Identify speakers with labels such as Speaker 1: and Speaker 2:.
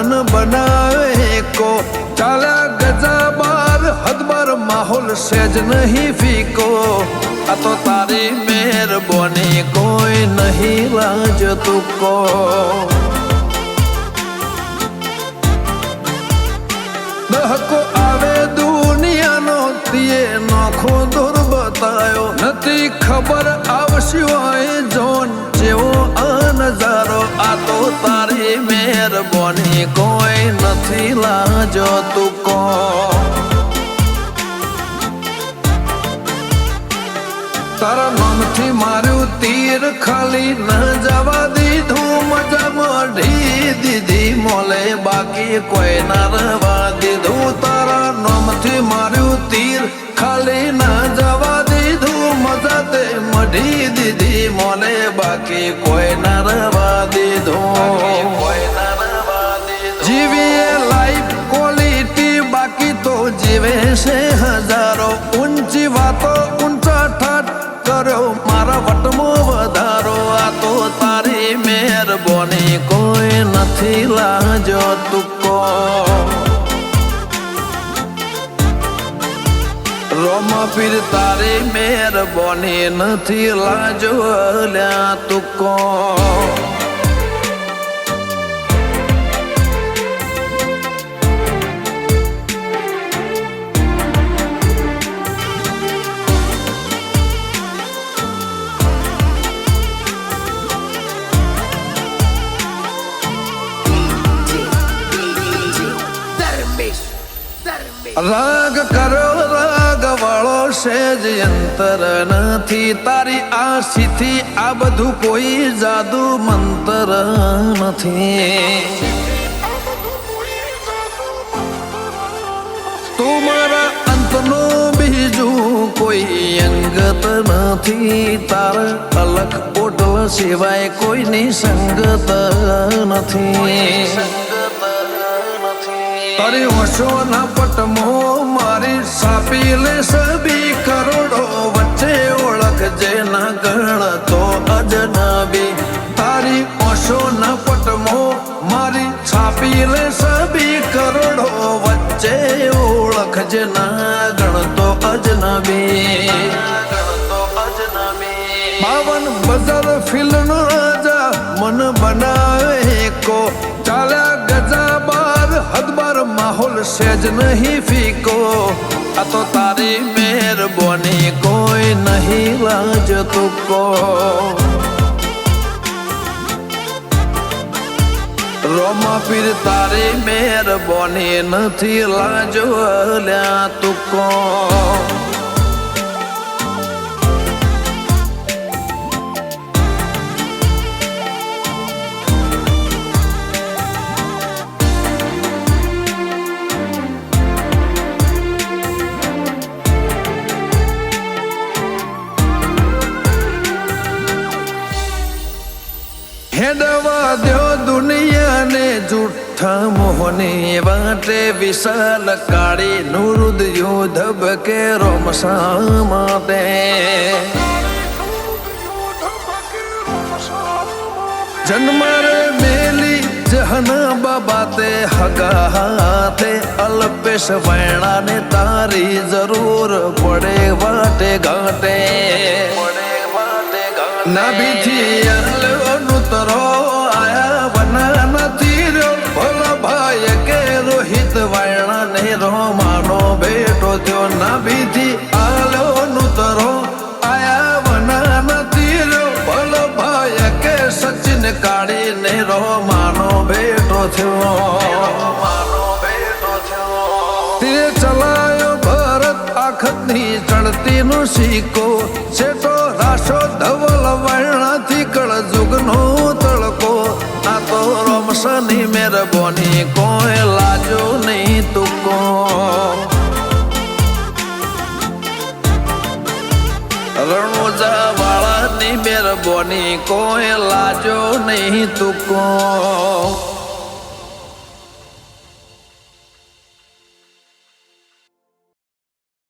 Speaker 1: મન બનાવે કો ચાલ્યા ગજા બાર હદબાર માહોલ સેજ નહીં ફીકો આ તો તારી મહેરબાની કોઈ નહીં લાજ તુકો દહકો આવે દુનિયાનો તીએ નોખો દૂર બતાયો નથી ખબર આવશે હોય જોન જેવો આ નજારો આ તો તારી મહેરબાની કોઈ નથી લાજો તુકો તારા નામથી માર્યું તીર ખાલી ન જવા દીધું મજા મઢી દીધી મોલે બાકી કોઈ ના રવા દીધું તારા નામથી માર્યું તીર ખાલી ન જવા દીધું મજા તે મઢી દીધી મોલે બાકી કોઈ ના રવા દીધું જીવીએ લાઈફ ક્વોલિટી બાકી તો જીવે છે હજારો ઊંચી વાતો ઊંચા ઠાઠ કર્યો મારા વટમાં વધારો આ તો તારી મહેરબાની કોઈ નથી લાજો તુકો રોમા પીર તારી મહેરબાની નથી લાજો લ્યા તુકો રાગ કરો રાગ વાળો સેજ યંત્ર નથી તારી આશીથી આ બધું કોઈ જાદુ મંત્ર નથી તું મારા અંતનો બીજું કોઈ અંગત નથી તારા અલગ ઓટલ સિવાય કોઈની સંગત નથી તારી હોશોના પટમો મારી સાપી લે સબી કરોડો વચ્ચે ઓળખ જેના ગણ તો અજનબી તારી હોશોના પટમો મારી છાપી લે સબી કરોડો વચ્ચે ઓળખ જેના ગણ તો અજનબી બાવન બજાર ફિલ્મ રાજા મન બનાવે કો ચાલ્યા ગજા બાર હદબાર માહોલ સેજ નહીં ફીકો આ તો તારી મહેરબાની કોઈ નહીં લાજ તુકો રોમા પીર તારી મહેરબાની નથી લાજો લ્યા તુકો હેડવા દો દુનિયાને જૂઠા મોહની વાટે વિશાલ કાળી નુરુદ યુદ્ધ બકે રોમસા માટે જન્મારે મેલી જહના બાબાતે હગા હાથે અલ્પેશ વૈણાને તારી જરૂર પડે વાટે ઘાટે નાભીથી અલવાનું તરો આયા વના નથી રહ્યો ભોલા ભાઈ કે રોહિત વાયણા ને રોમાનો બેટો થયો નાભીથી અલવાનું તરો આયા વના નથી રહ્યો ભોલા ભાઈ કે સચિન કાળી ને રોમાનો બેટો થયો તે ચલાયો ભરત આખતની ચડતી નો સિક્કો સેટો રાશો ધવલ વર્ણાથી કળ જુગનો તળકો આ તો રોમસની મહેરબાની કોઈ લાજો નહીં તુકો રણોજા વાળાની મહેરબાની કોઈ લાજો નહીં તુકો